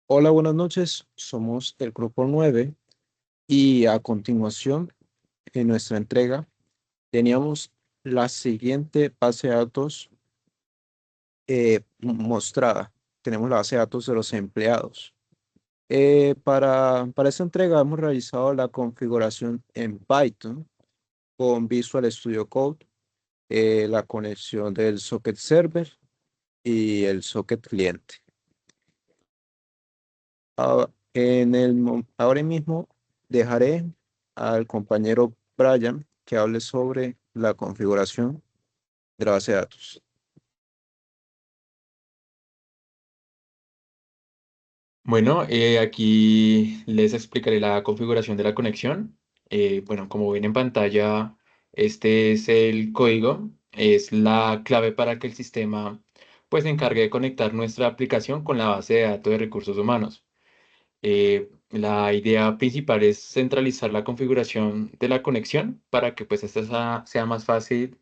Hola, buenas noches. Somos el grupo 9 y a continuación, en nuestra entrega, teníamos la siguiente base de datos mostrada. Tenemos la base de datos de los empleados. Para esta entrega hemos realizado la configuración en Python con Visual Studio Code, la conexión del socket server y el socket cliente. Ahora mismo dejaré al compañero Brian que hable sobre la configuración de la base de datos. Bueno, aquí les explicaré la configuración de la conexión. Bueno, como ven en pantalla, este es el código, es la clave para que el sistema pues se encargue de conectar nuestra aplicación con la base de datos de recursos humanos. La idea principal es centralizar la configuración de la conexión para que pues esta sea más fácil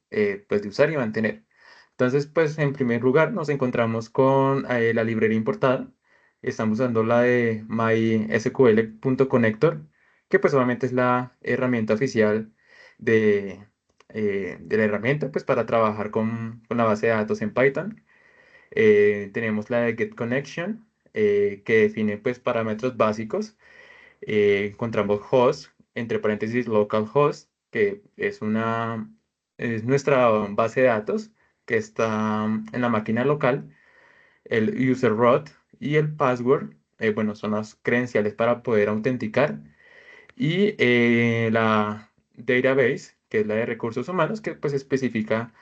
pues de usar y mantener. Entonces, pues en primer lugar nos encontramos con la librería importada. Estamos usando la de mysql.connector, que pues obviamente es la herramienta oficial de, de la herramienta pues para trabajar con la base de datos en Python. Tenemos la de getConnection, que define pues parámetros básicos. Encontramos host, entre paréntesis localhost, que es nuestra base de datos que está en la máquina local. El user root y el password, bueno, son las credenciales para poder autenticar. Y la database, que es la de recursos humanos, que pues especifica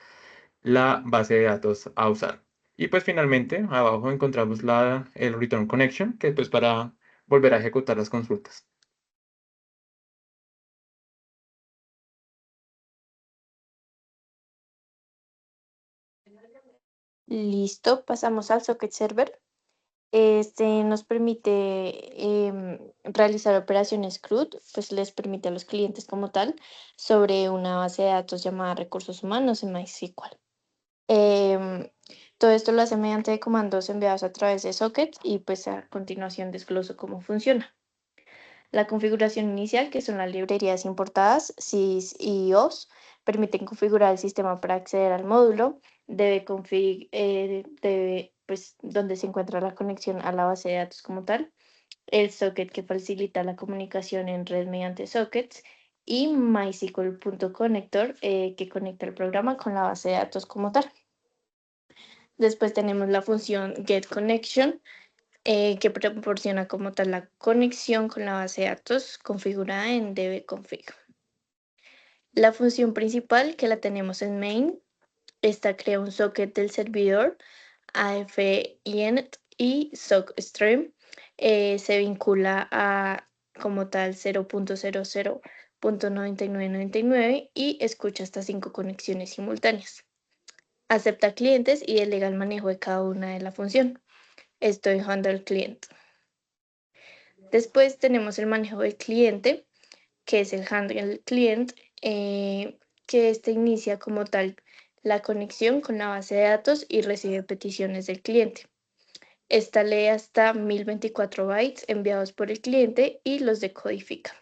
la base de datos a usar. Y pues finalmente abajo encontramos el return connection, que es pues para volver a ejecutar las consultas. Listo, pasamos al socket server. Este nos permite realizar operaciones CRUD, pues les permite a los clientes como tal sobre una base de datos llamada recursos humanos en MySQL. Em, Todo esto lo hace mediante comandos enviados a través de sockets y pues a continuación desgloso cómo funciona. La configuración inicial, que son las librerías importadas, sys y os, permiten configurar el sistema para acceder al módulo. Pues, donde se encuentra la conexión a la base de datos como tal, el socket que facilita la comunicación en red mediante sockets y MySQL.connector que conecta el programa con la base de datos como tal. Después tenemos la función getConnection, que proporciona como tal la conexión con la base de datos configurada en dbconfig. La función principal que la tenemos en main, esta crea un socket del servidor AF-INET y SockStream. Se vincula a como tal 0.00.9999 y escucha hasta 5 conexiones simultáneas. Acepta clientes y delega el manejo de cada una de la función. Esto en handle client. Después tenemos el manejo del cliente, que es el handle client, que este inicia como tal la conexión con la base de datos y recibe peticiones del cliente. Esta lee hasta 1024 bytes enviados por el cliente y los decodifica.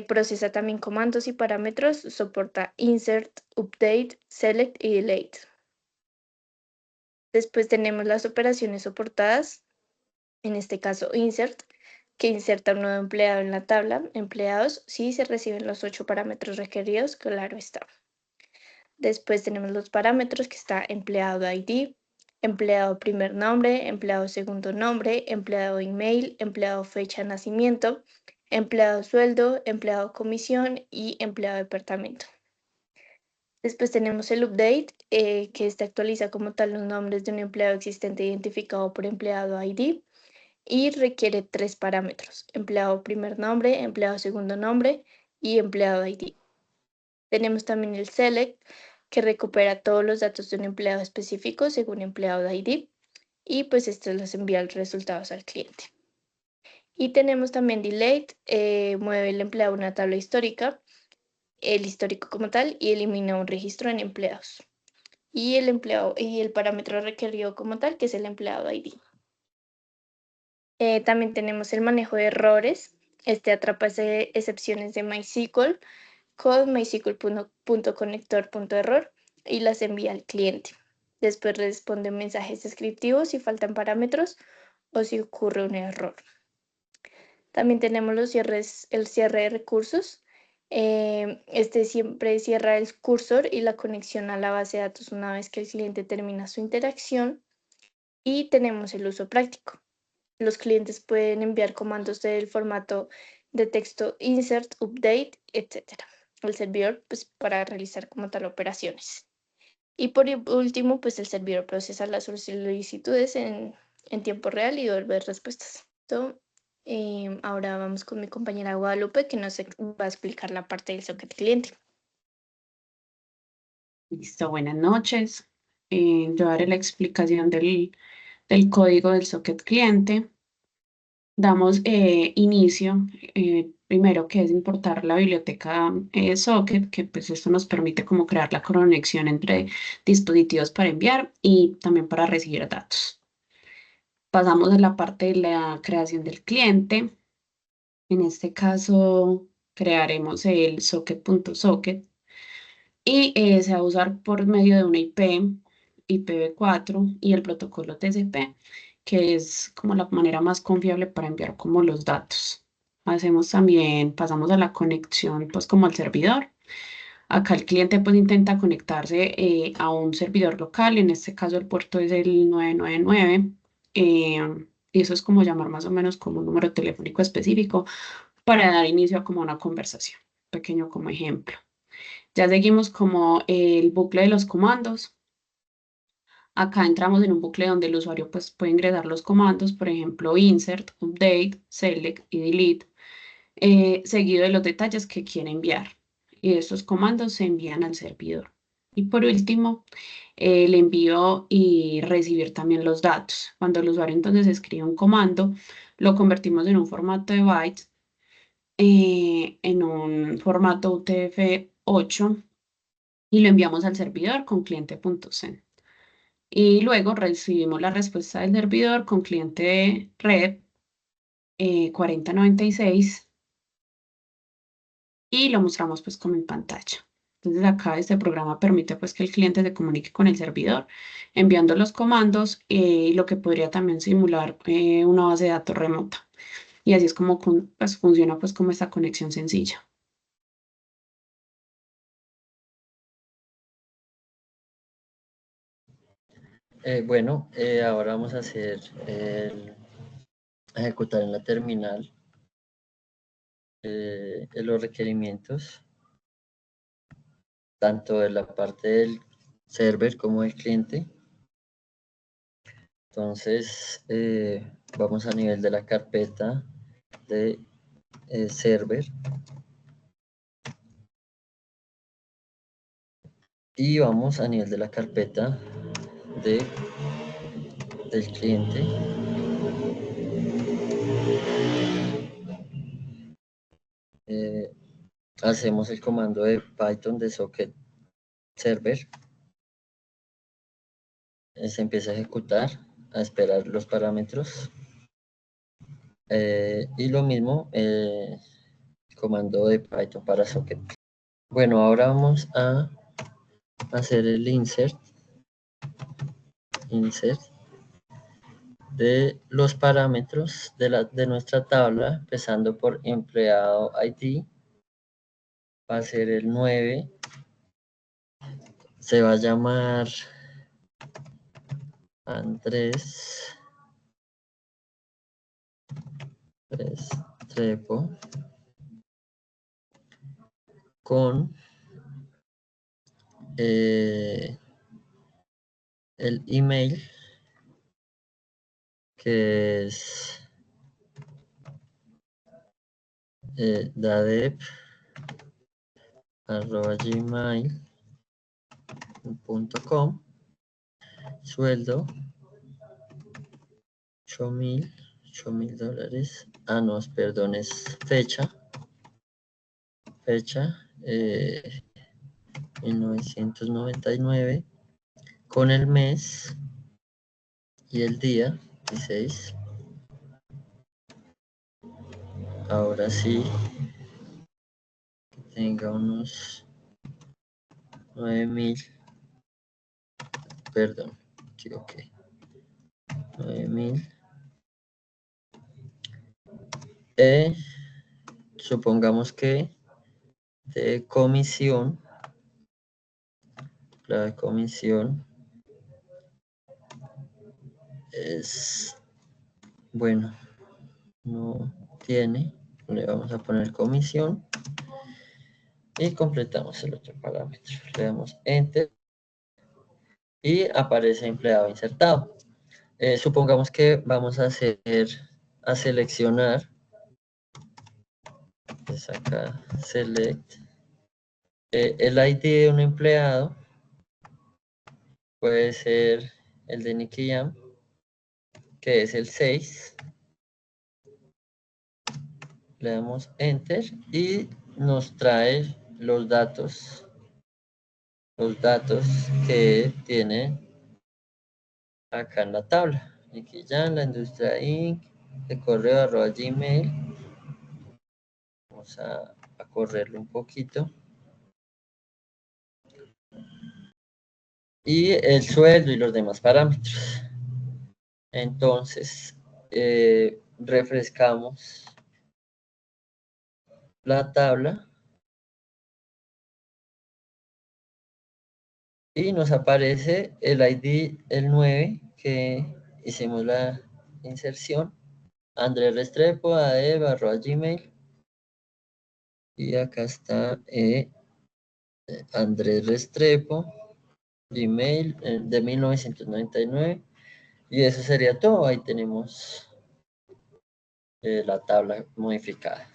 Procesa también comandos y parámetros, soporta insert, update, select y delete. Después tenemos las operaciones soportadas, en este caso insert, que inserta un nuevo empleado en la tabla empleados si se reciben los 8 parámetros requeridos, claro está. Después tenemos los parámetros que está empleado ID, empleado primer nombre, empleado segundo nombre, empleado email, empleado fecha de nacimiento, empleado sueldo, empleado comisión y empleado departamento. Después tenemos el update, que este actualiza como tal los nombres de un empleado existente identificado por empleado ID y requiere 3 parámetros: empleado primer nombre, empleado segundo nombre y empleado ID. Tenemos también el select, que recupera todos los datos de un empleado específico según empleado ID y pues esto los envía los resultados al cliente. Y tenemos también delete, mueve el empleado a una tabla histórica, el histórico como tal, y elimina un registro en empleados. Y el parámetro requerido como tal, que es el empleado ID. También tenemos el manejo de errores. Este atrapa excepciones de MySQL con mysql.connector.error y las envía al cliente. Después responde mensajes descriptivos si faltan parámetros o si ocurre un error. También tenemos el cierre de recursos. Este siempre cierra el cursor y la conexión a la base de datos una vez que el cliente termina su interacción. Y tenemos el uso práctico. Los clientes pueden enviar comandos del formato de texto insert, update, etc. al servidor pues, para realizar como tal operaciones. Y por último, pues el servidor procesa las solicitudes en tiempo real y devuelve respuestas. Ahora vamos con mi compañera Guadalupe, que nos va a explicar la parte del socket cliente. Listo, buenas noches. Yo haré la explicación del código del socket cliente. Damos inicio, primero que es importar la biblioteca socket, que pues esto nos permite como crear la conexión entre dispositivos para enviar y también para recibir datos. Pasamos a la parte de la creación del cliente. En este caso, crearemos el socket.socket y se va a usar por medio de una IPv4 y el protocolo TCP, que es como la manera más confiable para enviar como los datos. Pasamos a la conexión pues como al servidor. Acá el cliente pues intenta conectarse a un servidor local, en este caso el puerto es el 999, y eso es como llamar más o menos como un número telefónico específico para dar inicio a como una conversación, pequeño como ejemplo. Ya seguimos como el bucle de los comandos. Acá entramos en un bucle donde el usuario pues, puede ingresar los comandos, por ejemplo, insert, update, select y delete, seguido de los detalles que quiere enviar. Y estos comandos se envían al servidor. Y por último, el envío y recibir también los datos. Cuando el usuario entonces escribe un comando, lo convertimos en un formato de bytes, en un formato UTF-8 y lo enviamos al servidor con cliente.send. Y luego recibimos la respuesta del servidor con cliente red 4096 y lo mostramos pues como en pantalla. Entonces acá este programa permite pues que el cliente se comunique con el servidor enviando los comandos y lo que podría también simular una base de datos remota. Y así es como pues, funciona pues como esta conexión sencilla. Bueno, ahora vamos a ejecutar en la terminal los requerimientos, tanto de la parte del server como del cliente. Entonces, vamos a nivel de la carpeta de server y vamos a nivel de la carpeta del cliente. Hacemos el comando de Python de socket server. Se empieza a ejecutar, a esperar los parámetros. Y lo mismo, comando de Python para socket. Bueno, ahora vamos a hacer el insert de los parámetros de nuestra tabla, empezando por empleado ID. Va a ser el 9. Se va a llamar Andrés Restrepo con el email que es dadep@gmail.com. Sueldo $8,000. No, perdón, es fecha 1999 con el mes y el día 16. ahora sí que tenga unos 9.000, perdón, equivoqué, 9.000. Supongamos que de comisión, la comisión es, bueno, no tiene, le vamos a poner comisión y completamos el otro parámetro. Le damos Enter y aparece empleado insertado. Supongamos que vamos a seleccionar, pues acá, select, el ID de un empleado, puede ser el de Nicky Jam, que es el 6. Le damos Enter y nos trae los datos que tiene acá en la tabla. Nicky Jam, la industria Inc., de correo @gmail. Vamos a correrlo un poquito. Y el sueldo y los demás parámetros. Entonces, refrescamos la tabla y nos aparece el ID, el 9, que hicimos la inserción, Andrés Restrepo, adev@gmail, y acá está Andrés Restrepo, Gmail, de 1999, y eso sería todo. Ahí tenemos la tabla modificada.